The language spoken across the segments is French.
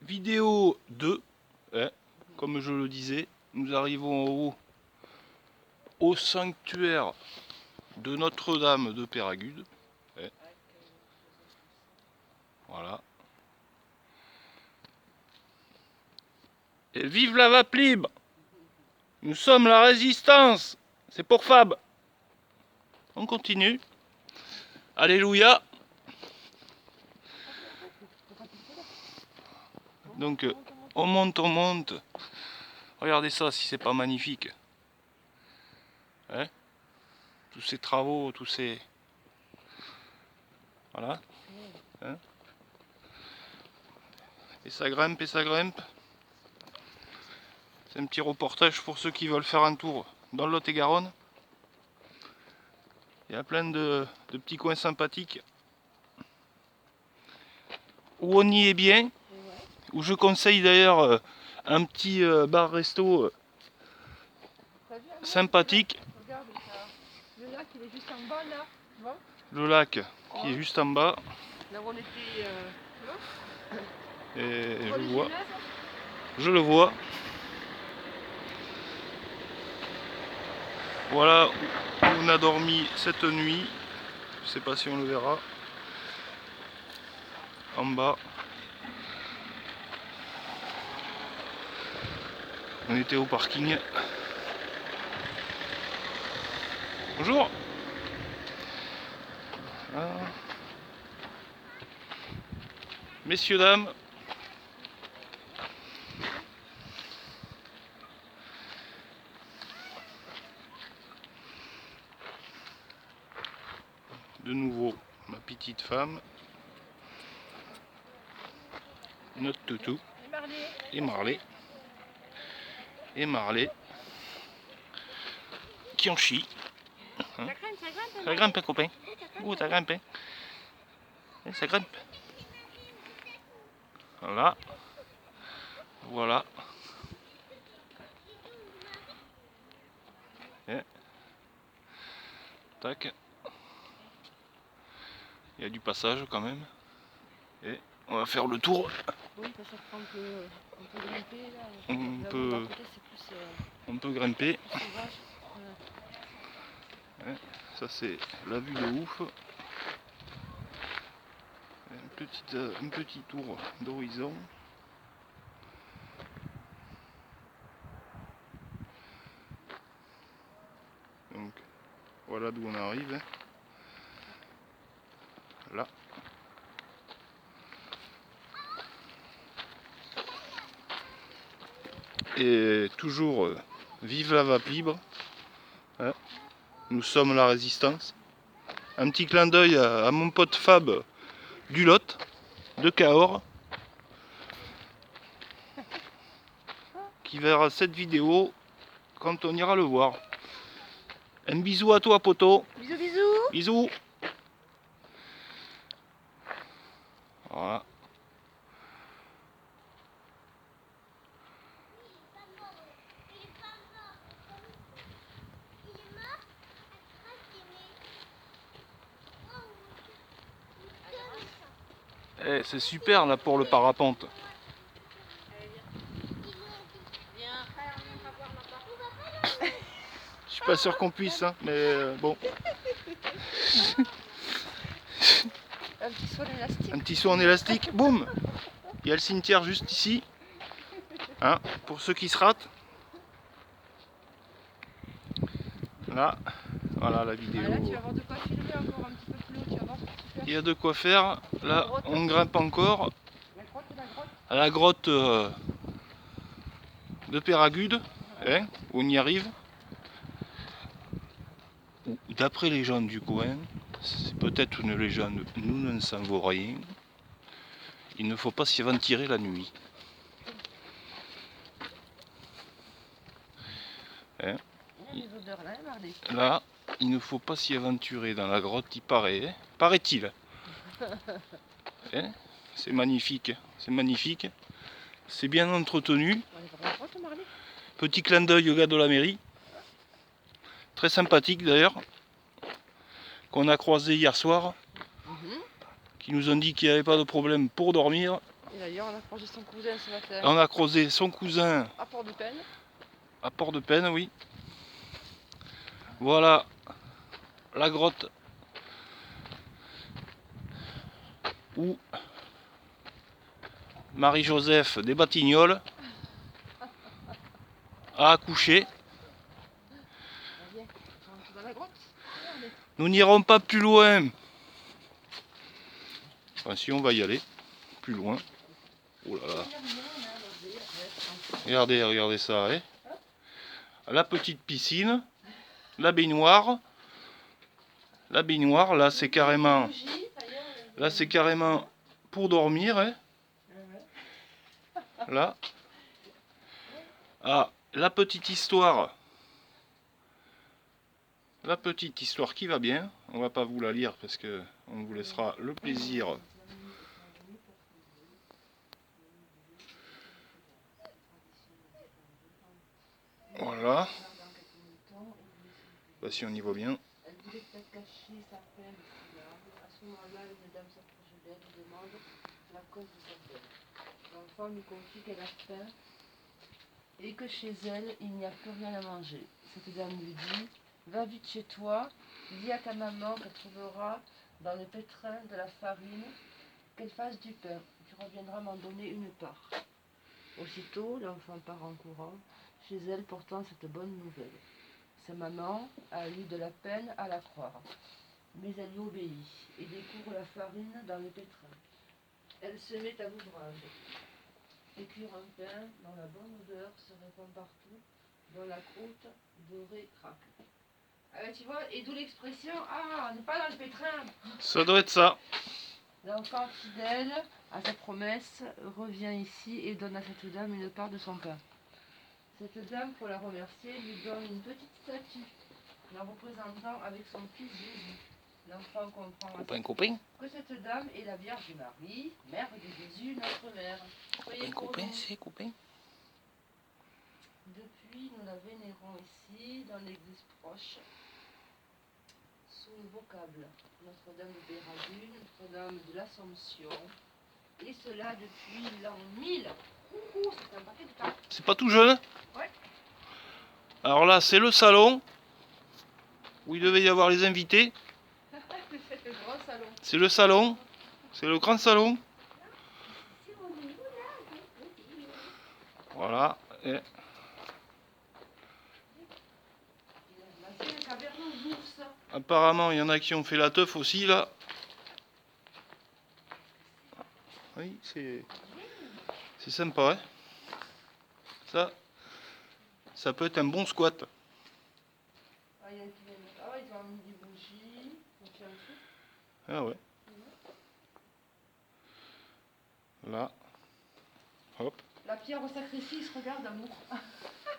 Vidéo 2, comme je le disais, nous arrivons au sanctuaire de Notre-Dame de Péragude. Voilà. Et vive la vape libre! Nous sommes la résistance! C'est pour Fab. On continue. Alléluia! Donc, on monte, on monte. Regardez ça, si c'est pas magnifique. Tous ces travaux, tous ces... Voilà. Et ça grimpe, et ça grimpe. C'est un petit reportage pour ceux qui veulent faire un tour dans le Lot-et-Garonne. Il y a plein de petits coins sympathiques où on y est bien, où je conseille d'ailleurs un petit bar-resto sympathique. Regarde, le lac il est juste en bas là, tu vois. Le lac qui est juste en bas. Là où on était, tu vois. Et je le vois. Voilà où on a dormi cette nuit. Je sais pas si on le verra. En bas. On était au parking. Bonjour. Messieurs, dames. De nouveau, ma petite femme. Notre toutou. Et Marley. Et Marley. Qui en chie. Hein? Ça grimpe, copain. Oh, ça grimpe. Ça grimpe. Voilà. Voilà. Tac. Il y a du passage quand même. Et on va faire le tour. Oui, parce qu'on peut grimper là. On peut grimper. Ça c'est la vue de ouf. Un petit tour d'horizon. Donc voilà d'où on arrive. Là. Et toujours vive la vape libre. Nous sommes la résistance. Un petit clin d'œil à mon pote Fab du Lot, de Cahors, qui verra cette vidéo quand on ira le voir. Un bisou à toi, poto. Bisous, bisous. Bisous. Voilà. Eh, c'est super là pour le parapente. Je suis pas sûr qu'on puisse, hein, mais bon. Un petit saut en élastique. Un petit saut en élastique, boum. Il y a le cimetière juste ici. Hein, pour ceux qui se ratent. Là, voilà la vidéo. Ah, là, tu vas avoir de quoi filmer encore un petit peu plus haut, tu vas voir. Il y a de quoi faire. Là, on grimpe encore à la grotte de Péragude, hein, où on y arrive. D'après les gens du coin, c'est peut-être une légende, nous ne savons rien. Il ne faut pas s'y aventurer la nuit. Hein? Là, il ne faut pas s'y aventurer dans la grotte, il paraît, hein? Paraît-il. Hein? C'est magnifique, c'est magnifique. C'est bien entretenu. Petit clin d'œil au gars de la mairie. Très sympathique d'ailleurs. Qu'on a croisé hier soir. Qui nous ont dit qu'il n'y avait pas de problème pour dormir. Et d'ailleurs, on a croisé son cousin ce matin. On a croisé son cousin À Port-de-Peine. à Port-de-Peine, oui. Voilà la grotte où Marie-Joseph des Batignolles a accouché. Viens, on rentre dans la grotte. Regardez. Nous n'irons pas plus loin. Enfin, si on va y aller plus loin. Oh là là. Regardez, regardez ça. Hein. La petite piscine, la baignoire. La baignoire, là c'est carrément pour dormir. Hein. Là. Ah, la petite histoire. La petite histoire qui va bien. On va pas vous la lire parce que on vous laissera le plaisir. Voilà. Bah, si on y voit bien. Elle voulait peut-être cacher sa peine sous l'arbre. À ce moment-là, une dame s'approche d'elle et demande la cause de sa peine. L'enfant lui confie qu'elle a faim et que chez elle, il n'y a plus rien à manger. Cette dame lui dit « Va vite chez toi, dis à ta maman qu'elle trouvera dans le pétrin de la farine, qu'elle fasse du pain. Tu reviendras m'en donner une part. » Aussitôt, l'enfant part en courant, chez elle portant cette bonne nouvelle. Sa maman a eu de la peine à la croire, mais elle lui obéit et découvre la farine dans le pétrin. Elle se met à l'ouvrage. Écrire un pain dont la bonne odeur se répand partout, dont la croûte dorée craque. Ah ben tu vois, et d'où l'expression « Ah, on n'est pas dans le pétrin !» Ça doit être ça. L'enfant fidèle à sa promesse revient ici et donne à cette dame une part de son pain. Cette dame, pour la remercier, lui donne une petite statue, la représentant avec son fils Jésus. L'enfant comprend Copain. que cette dame est la Vierge Marie, mère de Jésus, notre mère. Soyez Copain, c'est copain. Depuis, nous la vénérons ici, dans l'église proche, sous le vocable Notre-Dame de Béragu, Notre-Dame de l'Assomption, et cela depuis l'an 1000. C'est un paquet de temps. C'est pas tout jeune? Ouais. Alors là, c'est le salon où il devait y avoir les invités. C'est le grand salon. C'est le salon. C'est le grand salon. Voilà. Et Là, c'est la caverne aux ours. apparemment, il y en a qui ont fait la teuf aussi, là. Oui, c'est sympa, hein. Ça peut être un bon squat. Ah, il y a qui viennent. Ah ouais, ils ont mis des bougies. Donc, il y a un truc. Ah ouais. Là. Hop. La pierre au sacrifice, regarde, amour.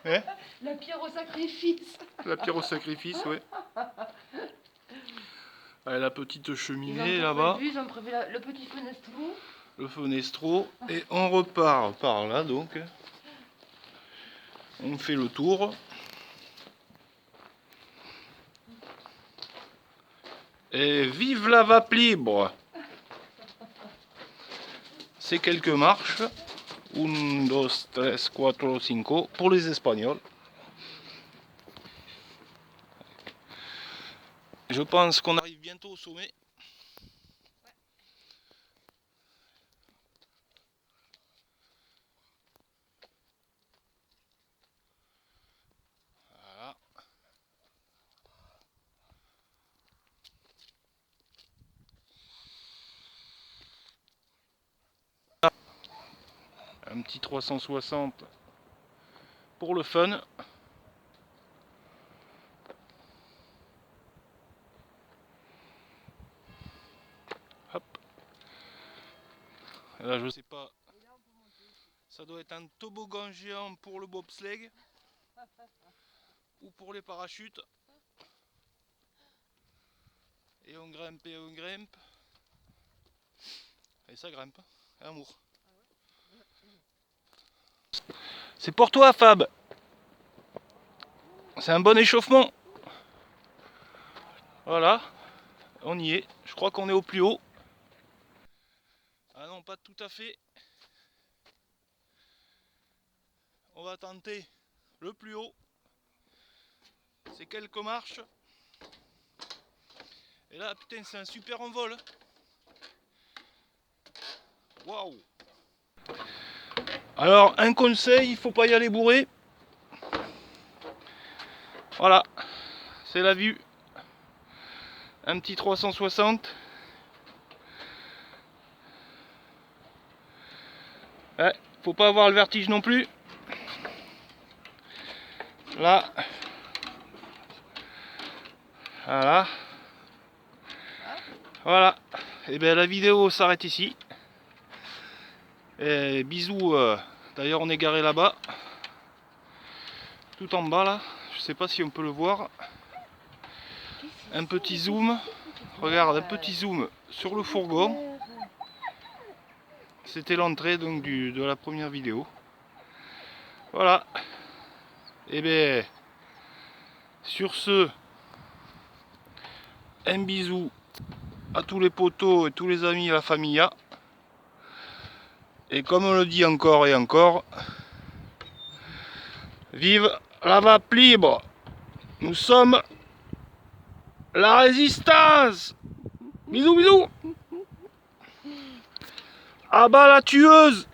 Hein? La pierre au sacrifice. La pierre au sacrifice, ouais. Allez, la petite cheminée Ils là-bas. ont prévu le petit fenestron. Le fenestro. Et on repart par là, donc. On fait le tour. Et vive la vape libre! C'est quelques marches. 1, 2, 3, 4, 5 pour les Espagnols. Je pense qu'on arrive bientôt au sommet. Voilà. Un petit 360 pour le fun. Hop. Là, je sais pas. Ça doit être un toboggan géant pour le bobsleigh ou pour les parachutes. Et on grimpe et on grimpe. Et ça grimpe. Amour. C'est pour toi, Fab. C'est un bon échauffement. Voilà. On y est. Je crois qu'on est au plus haut. Ah non, pas tout à fait. va tenter le plus haut. C'est quelques marches. Et là, putain, c'est un super envol. Waouh! Alors, un conseil, il faut pas y aller bourré. Voilà, c'est la vue. Un petit 360. Ouais, faut pas avoir le vertige non plus. Là. Voilà. Voilà. Et bien la vidéo s'arrête ici. Et bisous. D'ailleurs on est garé là-bas. Tout en bas là. Je sais pas si on peut le voir. Un petit zoom. Regarde, un petit zoom sur le fourgon. C'était l'entrée donc de la première vidéo. Voilà. Et bien sur ce, un bisou à tous les potos et tous les amis et la famille. Et comme on le dit encore et encore, vive la vape libre! Nous sommes la résistance! Bisous bisous! À bas la tueuse!